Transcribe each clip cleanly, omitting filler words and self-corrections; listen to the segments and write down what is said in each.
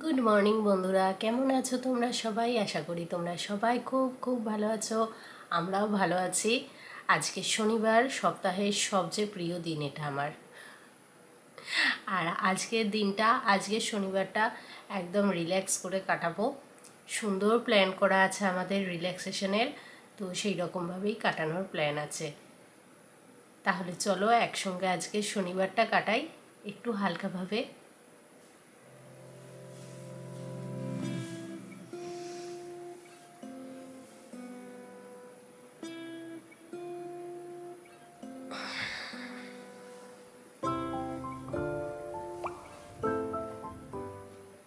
Good morning বন্ধুরা, কেমন আছো তোমরা সবাই? আশা করি তোমরা সবাই খুব খুব ভালো আছো। আমরাও ভালো আছি। আজকে শনিবার, সপ্তাহের সবচেয়ে প্রিয় দিন এটা আমার। আর আজকের শনিবারটা একদম রিল্যাক্স করে কাটাবো। সুন্দর প্ল্যান করা আছে আমাদের রিল্যাক্সেশনের, তো সেই রকমভাবেই কাটানোর প্ল্যান আছে। তাহলে চলো একসঙ্গে আজকে শনিবারটা কাটাই একটু হালকাভাবে।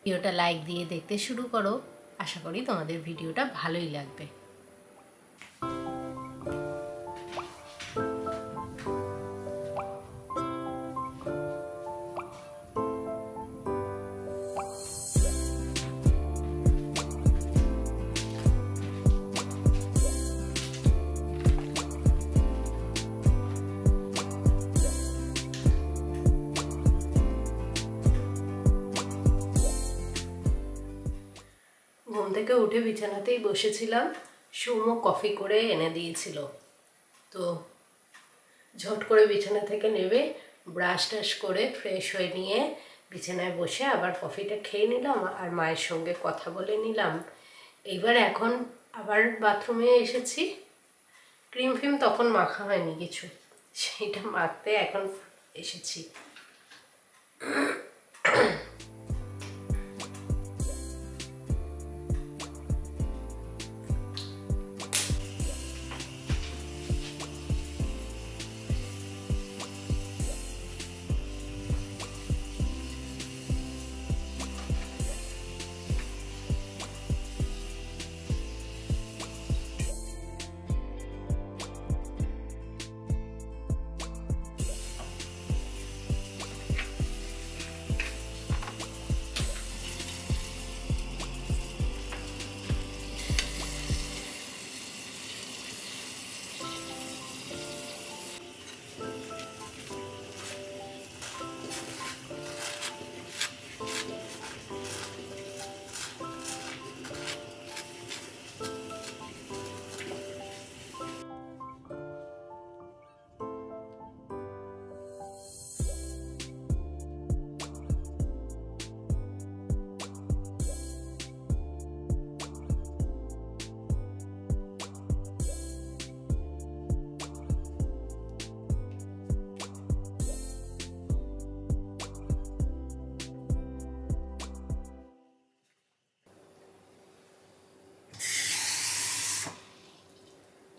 ভিডিওটা লাইক দিয়ে দেখতে শুরু করো। আশা করি তোমাদের ভিডিওটা ভালোই লাগবে। ঘুম থেকে উঠে বিছানাতেই বসেছিলাম, সৌম্য কফি করে এনে দিয়েছিল। তো ঝট করে বিছানা থেকে নেবে, ব্রাশ টাশ করে ফ্রেশ হয়ে নিয়ে বিছানায় বসে আবার কফিটা খেয়ে নিলাম আর মায়ের সঙ্গে কথা বলে নিলাম। এখন আবার বাথরুমে এসেছি। ক্রিম ফিম তখন মাখা হয়নি কিছু, সেইটা মাখতে এখন এসেছি।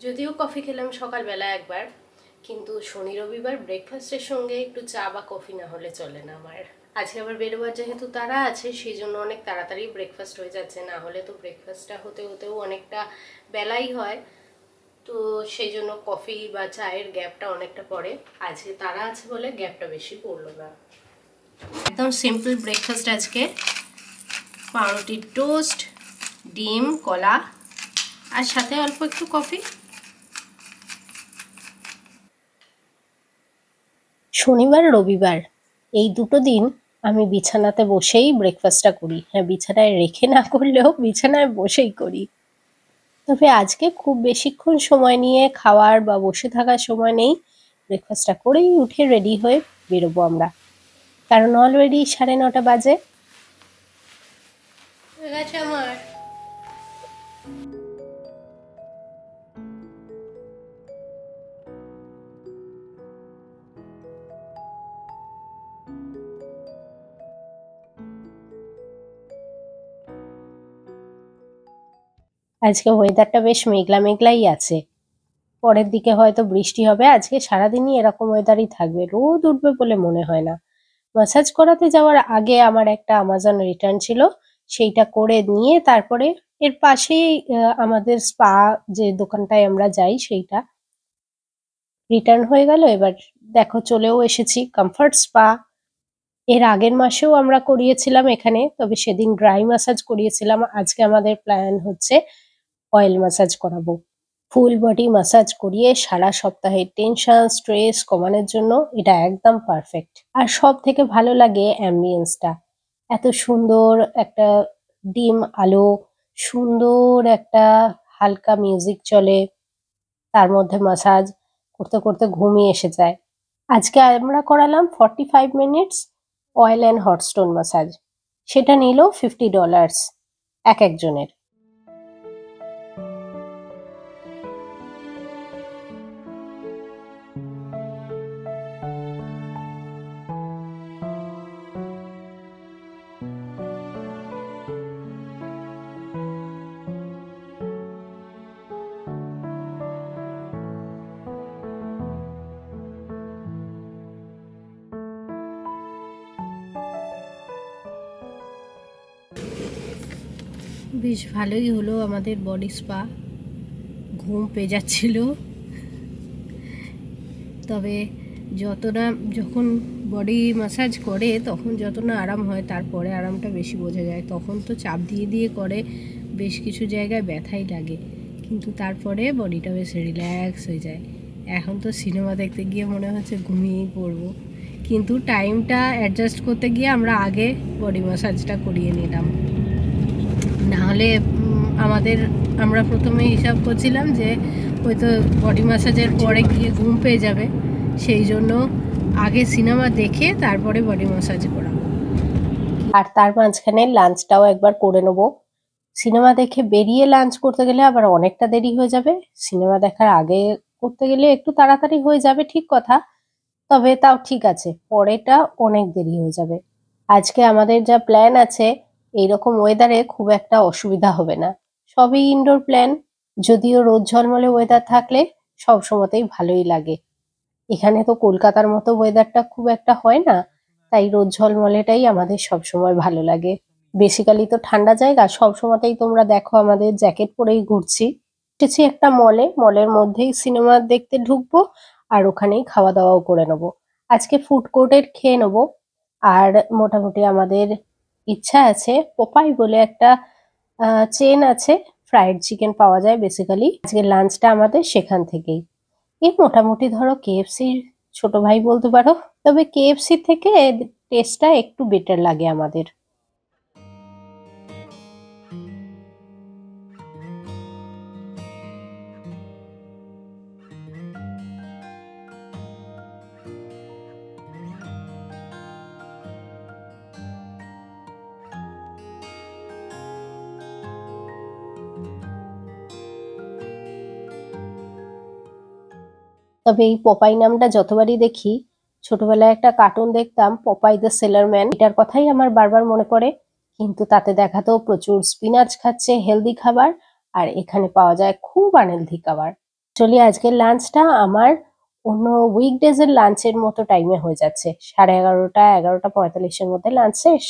যদিও কফি খেলাম সকালবেলা একবার, কিন্তু শনি রবিবার ব্রেকফাস্টের সঙ্গে একটু চা বা কফি না হলে চলে না আমার। আজকে আবার বেরোবার যেহেতু তারা আছে, সেই জন্য অনেক তাড়াতাড়ি ব্রেকফাস্ট হয়ে যাচ্ছে, না হলে তো ব্রেকফাস্টটা হতে হতেও অনেকটা বেলাই হয়। তো সেই জন্য কফি বা চায়ের গ্যাপটা অনেকটা পড়ে। আজকে তারা আছে বলে গ্যাপটা বেশি পড়লো না। একদম সিম্পল ব্রেকফাস্ট আজকে, পাউরুটির টোস্ট, ডিম, কলা আর সাথে অল্প একটু কফি। শনিবার রবিবার এই দুটো দিন আমি বিছানাতে বসেই ব্রেকফাস্টটা করি। হ্যাঁ, বিছানায় রেখে না করলেও বিছানায় বসেই করি। তবে আজকে খুব বেশিক্ষণ সময় নিয়ে খাওয়ার বা বসে থাকার সময় নেই। ব্রেকফাস্টটা করেই উঠে রেডি হয়ে বেরোবো আমরা, কারণ অলরেডি 9:30 বাজে। হয়ে গেছে আমার। আজকে ওয়েদারটা বেশ মেঘলা মেঘলাই আছে। পরের দিকে হয়তো বৃষ্টি হবে। আজকে সারাদিনই এরকম ওয়েদারই থাকবে, রোদ উঠবে বলে মনে হয় না। ম্যাসাজ করাতে যাওয়ার আগে আমার একটা আমাজন রিটার্ন ছিল, সেইটা করে নিয়ে তারপরে এর পাশেই আমাদের স্পা যে দোকানটায় আমরা যাই সেইটা রিটার্ন হয়ে গেল। এবার দেখো চলেও এসেছি কমফর্ট স্পা। এর আগের মাসেও আমরা করিয়েছিলাম এখানে, তবে সেদিন ড্রাই ম্যাসাজ করিয়েছিলাম। আজকে আমাদের প্ল্যান হচ্ছে অয়েল ম্যাসাজ করাবো। ফুল বডি ম্যাসাজ করিয়ে সারা সপ্তাহের টেনশন স্ট্রেস কমানোর জন্য এটা একদম পারফেক্ট। আর সব থেকে ভালো লাগে অ্যাম্বিয়েন্সটা। এত সুন্দর একটা ডিম আলো, সুন্দর একটা হালকা মিউজিক চলে, তার মধ্যে মাসাজ করতে করতে ঘুমই এসে যায়। আজকে আমরা করালাম 45 minutes oil and hot stone massage. সেটা নিল $50 এক একজনের। বেশ ভালোই হলো আমাদের বডি স্পা। ঘুম পেয়ে যাচ্ছিল, তবে যখন বডি ম্যাসাজ করে তখন যত না আরাম হয়, তারপরে আরামটা বেশি বোঝা যায়। তখন তো চাপ দিয়ে দিয়ে করে, বেশ কিছু জায়গায় ব্যথাই লাগে, কিন্তু তারপরে বডিটা বেশ রিল্যাক্স হয়ে যায়। এখন তো সিনেমা দেখতে গিয়ে মনে হচ্ছে ঘুমিয়েই পড়বো, কিন্তু টাইমটা অ্যাডজাস্ট করতে গিয়ে আমরা আগে বডি ম্যাসাজটা করিয়ে নিলাম। নাহলে আমরা প্রথমে হিসাব করছিলাম যে হয়তো বডি ম্যাসাজের পরে গিয়ে ঘুম পেয়ে যাবে, সেই জন্য আগে সিনেমা দেখে তারপরে বডি ম্যাসাজ করা। আর তার মাঝখানে লাঞ্চটাও একবার করে নেবো। সিনেমা দেখে বেরিয়ে লাঞ্চ করতে গেলে আবার অনেকটা দেরি হয়ে যাবে, সিনেমা দেখার আগে করতে গেলে একটু তাড়াতাড়ি হয়ে যাবে, ঠিক কথা, তবে তাও ঠিক আছে, পরেটা অনেক দেরি হয়ে যাবে। আজকে আমাদের যা প্ল্যান আছে, এইরকম ওয়েদারে খুব একটা অসুবিধা হবে না। সবই ইনডোর প্ল্যান, যদিও রোদ ঝলমলে ওয়েদার থাকলে সব সময়তেই ভালোই লাগে। এখানে তো কলকাতার মতো ওয়েদারটা খুব একটা হয় না, তাই রোদ ঝলমলেটাই আমাদের সবসময় ভালো লাগে। বেসিক্যালি তো ঠান্ডা জায়গা, সব সময়তেই তোমরা দেখো আমাদের জ্যাকেট পরেই ঘুরছি। এসেছি একটা মলের মধ্যেই সিনেমা দেখতে ঢুকবো, আর ওখানেই খাওয়া দাওয়াও করে নেবো। আজকে ফুড কোর্টের খেয়ে নেবো। আর মোটামুটি আমাদের ইচ্ছা আছে, পোপাই বলে একটা চেন আছে, ফ্রাইড চিকেন পাওয়া যায় বেসিক্যালি। আজকে লাঞ্চটা আমাদের সেখান থেকেই। এই মোটামুটি ধরো কেএফসির ছোট ভাই বলতে পারো, তবে কেএফসি থেকে টেস্টটা একটু বেটার লাগে আমাদের। তবে এই পপাই নামটা যতবারই দেখি, ছোটবেলায় একটা কার্টুন দেখতাম পপাই দ্য সেলার ম্যান, এটার কথাই আমার বারবার মনে পড়ে। কিন্তু তাতে দেখাতো প্রচুর স্পিনাচ খাচ্ছে, হেলদি খাবার, আর এখানে পাওয়া যায় খুব আনহেলদি খাবার। চলি আজকের লাঞ্চটা আমার অন্য উইকডেজ এর লাঞ্চের মতো টাইমে হয়ে যাচ্ছে, 11:30 11:45-এর মধ্যে লাঞ্চ শেষ।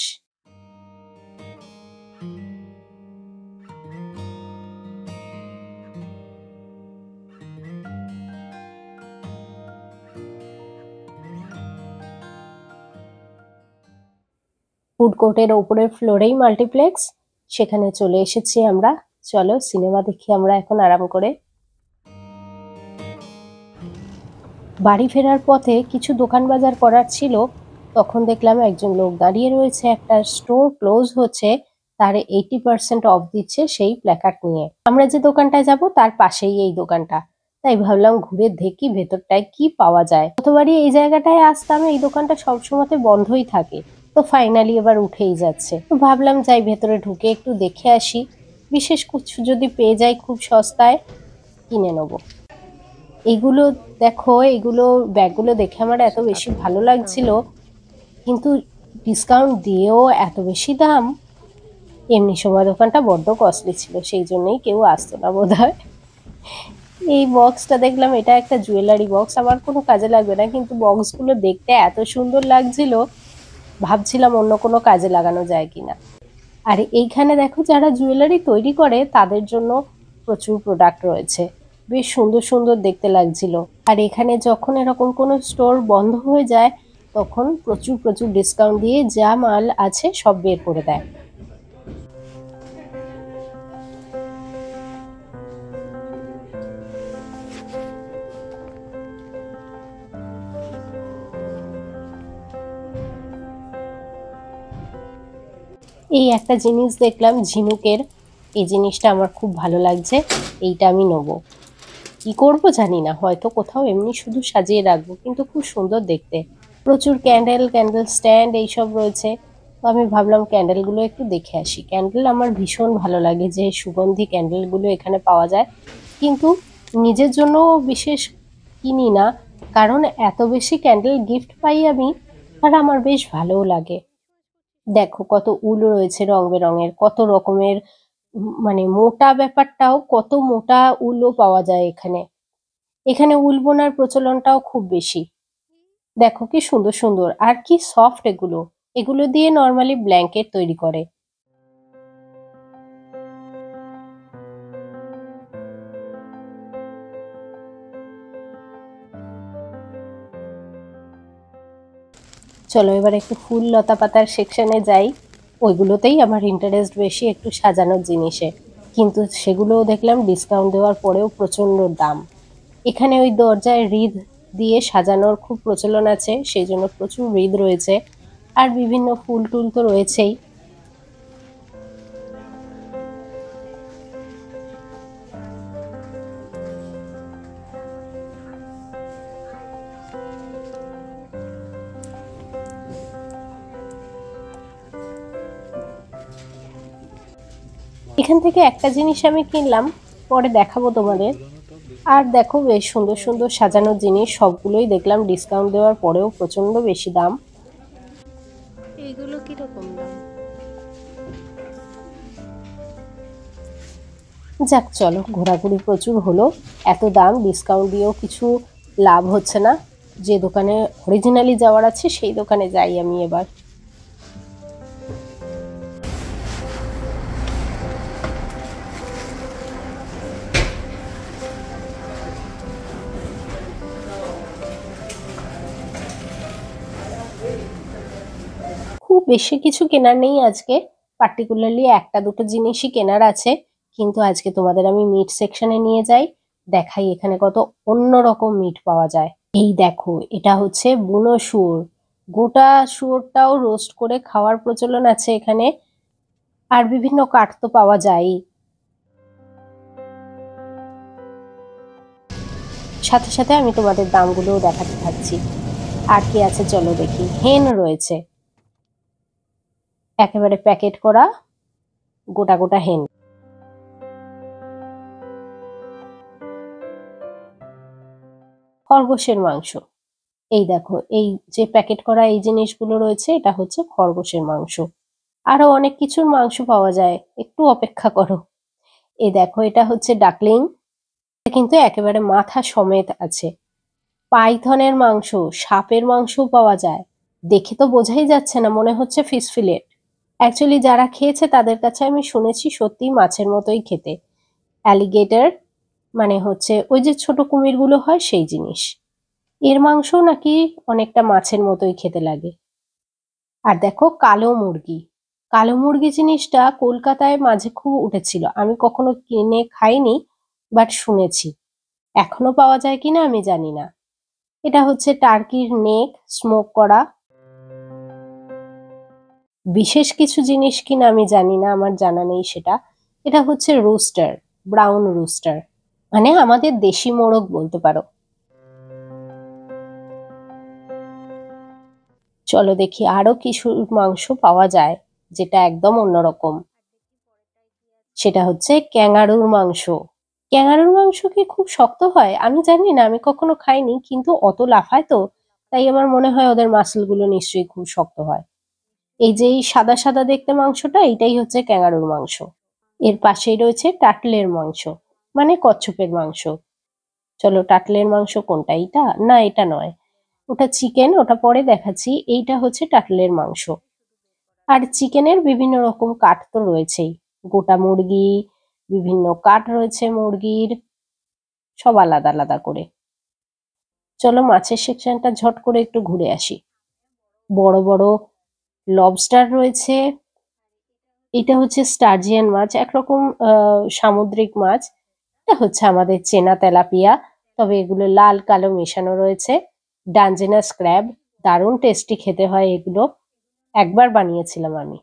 ফুড কোর্টের ওপরের ফ্লোরেই মাল্টিপ্লেক্স, সেখানে চলে এসেছি আমরা। চলো সিনেমা দেখি আমরা এখন আরাম করে। বাড়ি ফেরার পথে কিছু দোকান বাজার করার ছিল, তখন দেখলাম একজন লোক দাঁড়িয়ে রয়েছে, একটা স্টোর ক্লোজ হচ্ছে, তার 80% অফ দিচ্ছে সেই প্ল্যাকার্ড নিয়ে। আমরা যে দোকানটায় যাব তার পাশেই এই দোকানটা, তাই ভাবলাম ঘুরে দেখি ভেতরটায় কি পাওয়া যায়। গতবারই এই জায়গাটায় আসতাম, এই দোকানটা সবসময় বন্ধই থাকে, তো ফাইনালি এবার উঠেই যাচ্ছে, তো ভাবলাম যাই ভেতরে ঢুকে একটু দেখে আসি, বিশেষ কিছু যদি পেয়ে যাই খুব সস্তায় কিনে নেবো। এগুলো দেখো, এগুলো ব্যাগগুলো দেখে আমার এত বেশি ভালো লাগছিল, কিন্তু ডিসকাউন্ট দিয়েও এত বেশি দাম। এমনি সময় দোকানটা বড্ড কস্টলি ছিল, সেই জন্যই কেউ আসতো না বোধহয়। এই বক্সটা দেখলাম, এটা একটা জুয়েলারি বক্স, আমার কোনো কাজে লাগবে না, কিন্তু বক্সগুলো দেখতে এত সুন্দর লাগছিল, ভাবছিলাম অন্য কোনো কাজে লাগানো যায় কিনা। আর এইখানে দেখো, যারা জুয়েলারি তৈরি করে তাদের জন্য প্রচুর প্রোডাক্ট রয়েছে, বেশ সুন্দর সুন্দর দেখতে লাগছিল। আর এখানে যখন এরকম কোনো স্টোর বন্ধ হয়ে যায়, তখন প্রচুর প্রচুর ডিসকাউন্ট দিয়ে যা মাল আছে সব বের করে দেয়। এই একটা জিনিস দেখলাম ঝিনুকের, এই জিনিসটা আমার খুব ভালো লাগছে, এইটা আমি নেবো। কি করব জানি না, হয়তো কোথাও এমনি শুধু সাজিয়ে রাখবো, কিন্তু খুব সুন্দর দেখতে। প্রচুর ক্যান্ডেল, ক্যান্ডেল স্ট্যান্ড এইসব রয়েছে। তো আমি ভাবলাম ক্যান্ডেলগুলো একটু দেখে আসি। ক্যান্ডেল আমার ভীষণ ভালো লাগে, যে সুগন্ধি ক্যান্ডেলগুলো এখানে পাওয়া যায়। কিন্তু নিজের জন্য বিশেষ কিনি না, কারণ এত বেশি ক্যান্ডেল গিফট পাই আমি, আর আমার বেশ ভালোও লাগে। দেখো কত উল রয়েছে রং বেরঙের, কত রকমের, মানে মোটা ব্যাপারটাও, কত মোটা উলও পাওয়া যায় এখানে। এখানে উল বোনার প্রচলনটাও খুব বেশি। দেখো কি সুন্দর সুন্দর, আর কি সফট এগুলো। এগুলো দিয়ে নর্মালি ব্ল্যাঙ্কেট তৈরি করে। চলো এবার একটু ফুল লতা পাতার সেকশনে যাই। ওইগুলোতেই আমার ইন্টারেস্ট বেশি, একটু সাজানোর জিনিসে। কিন্তু সেগুলোও দেখলাম ডিসকাউন্ট দেওয়ার পরেও প্রচন্ড দাম। এখানে ওই দরজায় হৃদ দিয়ে সাজানোর খুব প্রচলন আছে, সেই জন্য প্রচুর হৃদ রয়েছে। আর বিভিন্ন ফুল টুল তো রয়েছেই। এখান থেকে একটা জিনিস আমি কিনলাম, পরে দেখাবো তোমাদের। আর দেখো বেশ সুন্দর সুন্দর সাজানোর জিনিস, সবগুলোই দেখলাম ডিসকাউন্ট দেওয়ার পরেও প্রচন্ড বেশি দাম। এইগুলো কিরকম দাম? যাক চলো, ঘোরাঘুরি প্রচুর হলো। এত দাম, ডিসকাউন্ট দিয়েও কিছু লাভ হচ্ছে না। যে দোকানে অরিজিনালি যাওয়ার আছে সেই দোকানে যাই আমি এবার। খুব বেশি কিছু কেনার নেই আজকে, পার্টিকুলারলি একটা দুটো জিনিসই কেনার আছে। কিন্তু আজকে তোমাদের আমি মিট সেকশনে নিয়ে যাই, দেখাই এখানে কত অন্যরকম মিট পাওয়া যায়। এই দেখো, এটা হচ্ছে বুনো শুয়োর। গোটা শুয়োরটাও রোস্ট করে খাওয়ার প্রচলন আছে এখানে। আর বিভিন্ন কাঠ তো পাওয়া যায়, সাথে সাথে আমি তোমাদের দামগুলোও দেখাতে থাকছি। আর কি আছে চলো দেখি। হেন রয়েছে, একেবারে প্যাকেট করা গোটা গোটা হেন। খরগোশের মাংস, এই দেখো, এই যে প্যাকেট করা এই জিনিসগুলো রয়েছে, এটা হচ্ছে খরগোশের মাংস। আরো অনেক কিছুর মাংস পাওয়া যায়, একটু অপেক্ষা করো। এই দেখো, এটা হচ্ছে ডাকলিং, কিন্তু একেবারে মাথা সমেত আছে। পাইথনের মাংস, সাপের মাংসও পাওয়া যায়। দেখে তো বোঝাই যাচ্ছে না, মনে হচ্ছে ফিশ ফিলেট। অ্যাকচুয়ালি যারা খেয়েছে তাদের কাছে আমি শুনেছি সত্যি মাছের মতোই খেতে। অ্যালিগেটর মানে হচ্ছে ওই যে ছোট কুমিরগুলো হয় সেই জিনিস। এর মাংস নাকি অনেকটা মাছের মতোই খেতে লাগে। আর দেখো কালো মুরগি, কালো মুরগি জিনিসটা কলকাতায় মাঝে খুব উঠেছিল, আমি কখনো কিনে খাইনি, বাট শুনেছি। এখনো পাওয়া যায় কিনা আমি জানি না। এটা হচ্ছে টার্কির নেক, স্মোক করা। বিশেষ কিছু জিনিস কিনা আমি জানি না, আমার জানা নেই সেটা। এটা হচ্ছে রুস্টার, ব্রাউন রুস্টার, মানে আমাদের দেশি মোরগ বলতে পারো। চলো দেখি আরো কিছু মাংস পাওয়া যায় যেটা একদম অন্যরকম। সেটা হচ্ছে ক্যাঙ্গারুর মাংস। ক্যাঙ্গারুর মাংস কি খুব শক্ত হয়? আমি জানি না, আমি কখনো খাইনি, কিন্তু অত লাফায় তো, তাই আমার মনে হয় ওদের মাসল গুলো নিশ্চয়ই খুব শক্ত হয়। এই যে এই সাদা সাদা দেখতে মাংসটা, এটাই হচ্ছে ক্যাঙ্গারুর মাংস। এর পাশেই রয়েছে টাটলের মাংস, মানে কচ্ছপের মাংস। চলো টাটলের মাংস কোনটা, এইটা না এটা নয়, ওটা চিকেন, ওটা পরে দেখাচ্ছি। এইটা হচ্ছে টাটলের মাংস। আর চিকেনের বিভিন্ন রকম কাট তো রয়েছেই, গোটা মুরগি, বিভিন্ন কাট রয়েছে মুরগির, সব আলাদা আলাদা করে। চলো মাছের সেকশনটা ঝট করে একটু ঘুরে আসি। বড় বড় লবস্টার রয়েছে। এটা হচ্ছে স্টার্জিয়ান মাছ, একরকম সামুদ্রিক মাছ। এটা হচ্ছে আমাদের চেনা তেলাপিয়া, তবে এগুলো লাল কালো মেশানো রয়েছে। ডানজেনাস ক্র্যাব, দারুণ টেস্টি খেতে হয় এগুলো, একবার বানিয়েছিলাম আমি।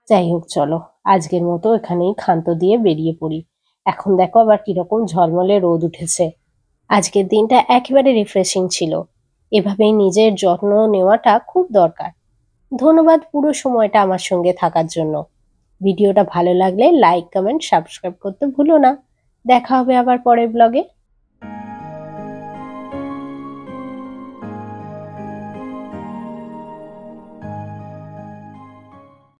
যাই হোক চলো, আজকের মতো এখানেই ক্ষান্ত দিয়ে বেরিয়ে পড়ি। এখন দেখো আবার কিরকম ঝলমলে রোদ উঠেছে। আজকের দিনটা একেবারে রিফ্রেশিং ছিল। এভাবেই নিজের যত্ন নেওয়াটা খুব দরকার। ধন্যবাদ পুরো সময়টা আমার সঙ্গে থাকার জন্য। ভিডিওটা ভালো লাগলে লাইক, কমেন্ট, সাবস্ক্রাইব করতে ভুলো না। দেখা হবে আবার পরের ব্লগে।